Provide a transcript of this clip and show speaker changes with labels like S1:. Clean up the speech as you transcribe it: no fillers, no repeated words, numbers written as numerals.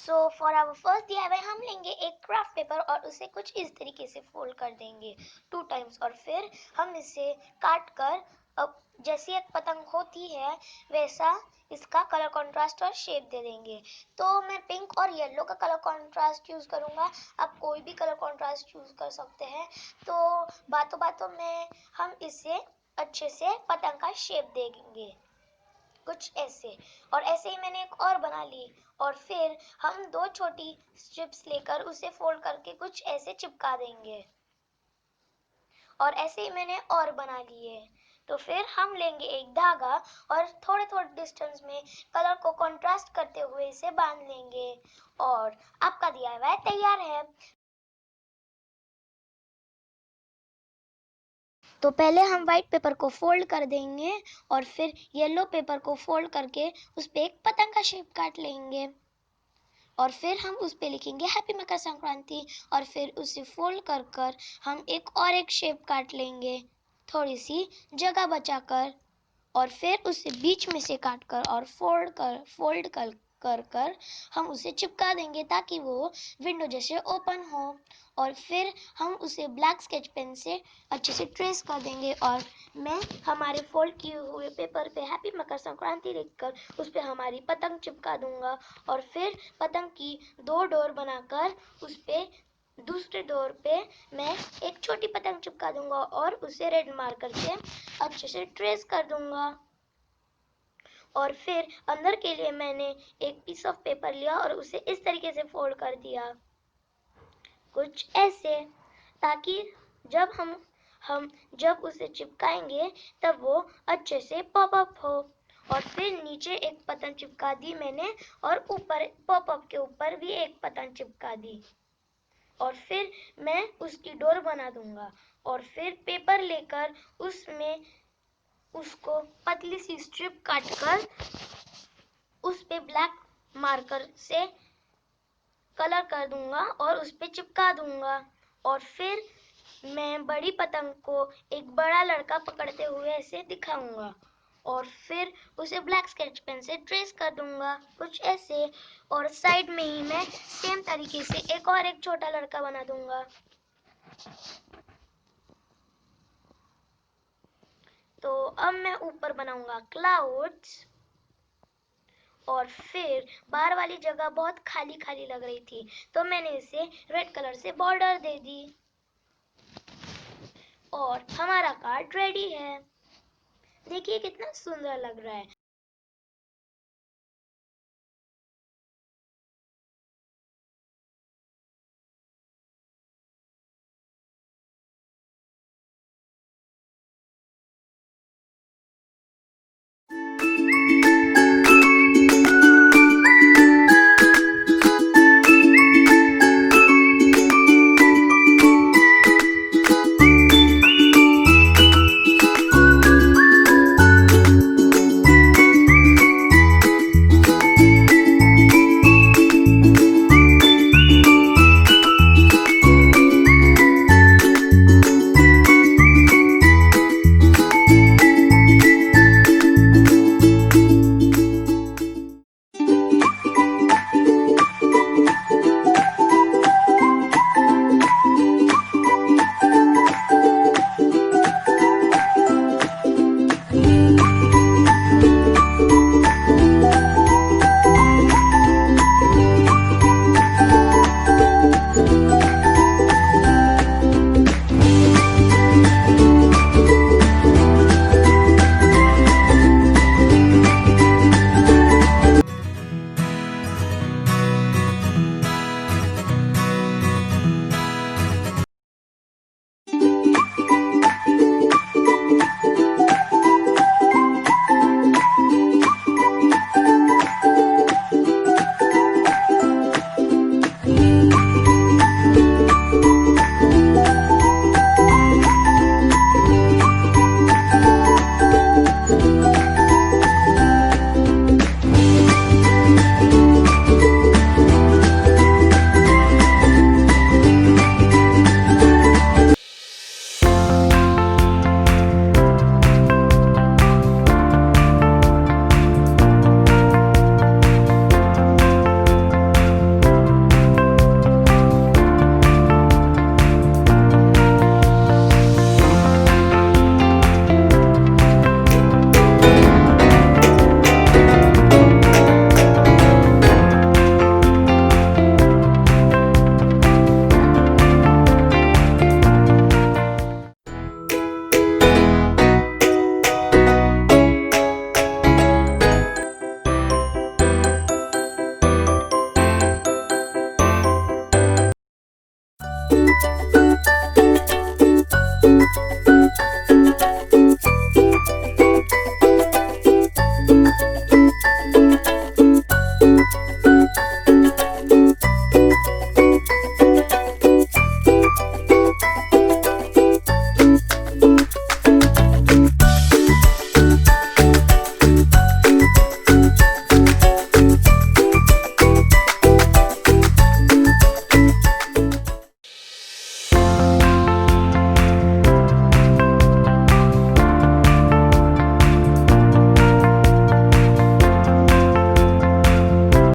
S1: So for our first DIY हम लेंगे एक क्राफ्ट पेपर और उसे कुछ इस तरीके से फोल्ड कर देंगे 2 टाइम्स और फिर हम इसे काट कर जैसी एक पतंग होती है वैसा इसका कलर कॉन्ट्रास्ट और शेप दे देंगे। तो मैं पिंक और येलो का कलर कॉन्ट्रास्ट यूज करूंगा, आप कोई भी कलर कॉन्ट्रास्ट यूज कर सकते हैं। तो बातों बातों में हम इसे अच्छे से पतंग का शेप देंगे कुछ ऐसे। और ऐसे ही मैंने एक और बना ली और फिर हम 2 छोटी स्ट्रिप्स लेकर उसे फोल्ड करके कुछ ऐसे चिपका देंगे और ऐसे ही मैंने और बना लिए। तो फिर हम लेंगे एक धागा और थोड़े थोड़े डिस्टेंस में कलर को कंट्रास्ट करते हुए इसे बांध लेंगे और आपका DIY तैयार है। तो पहले हम व्हाइट पेपर को फोल्ड कर देंगे और फिर येलो पेपर को फोल्ड करके उस पे एक पतंग का शेप काट लेंगे और फिर हम उस पे लिखेंगे हैप्पी मकर संक्रांति और फिर उसे फोल्ड कर कर हम एक शेप काट लेंगे थोड़ी सी जगह बचाकर और फिर उसे बीच में से काट कर और फोल्ड कर हम उसे चिपका देंगे ताकि वो विंडो जैसे ओपन हो और फिर हम उसे ब्लैक स्केच पेन से अच्छे से ट्रेस कर देंगे और मैं हमारे फोल्ड किए हुए पेपर पे हैप्पी मकर संक्रांति लिखकर उस पे हमारी पतंग चिपका दूंगा और फिर पतंग की 2 डोर बनाकर उस पे दूसरे डोर पे मैं एक छोटी पतंग चिपका दूंगा और उसे रेड मार्कर से अच्छे से ट्रेस कर दूंगा। और फिर अंदर के लिए मैंने एक पीस ऑफ पेपर लिया और उसे इस तरीके से फोल्ड कर दिया कुछ ऐसे, ताकि जब हम जब उसे चिपकाएंगे तब वो अच्छे से पॉप अप हो। और फिर नीचे एक पतंग चिपका दी मैंने और ऊपर पॉप अप के ऊपर भी एक पतंग चिपका दी और फिर मैं उसकी डोर बना दूंगा और फिर पेपर लेकर उसमें उसको पतली सी स्ट्रिप काटकर उस पे ब्लैक मार्कर से कलर कर दूंगा और उस पे चिपका दूंगा और फिर मैं बड़ी पतंग को एक बड़ा लड़का पकड़ते हुए ऐसे दिखाऊंगा और फिर उसे ब्लैक स्केच पेन से ट्रेस कर दूंगा कुछ ऐसे और साइड में ही मैं सेम तरीके से एक छोटा लड़का बना दूंगा। तो अब मैं ऊपर बनाऊंगा क्लाउड्स और फिर बाहर वाली जगह बहुत खाली खाली लग रही थी तो मैंने इसे रेड कलर से बॉर्डर दे दी और हमारा कार्ड रेडी है। देखिए कितना सुंदर लग रहा है।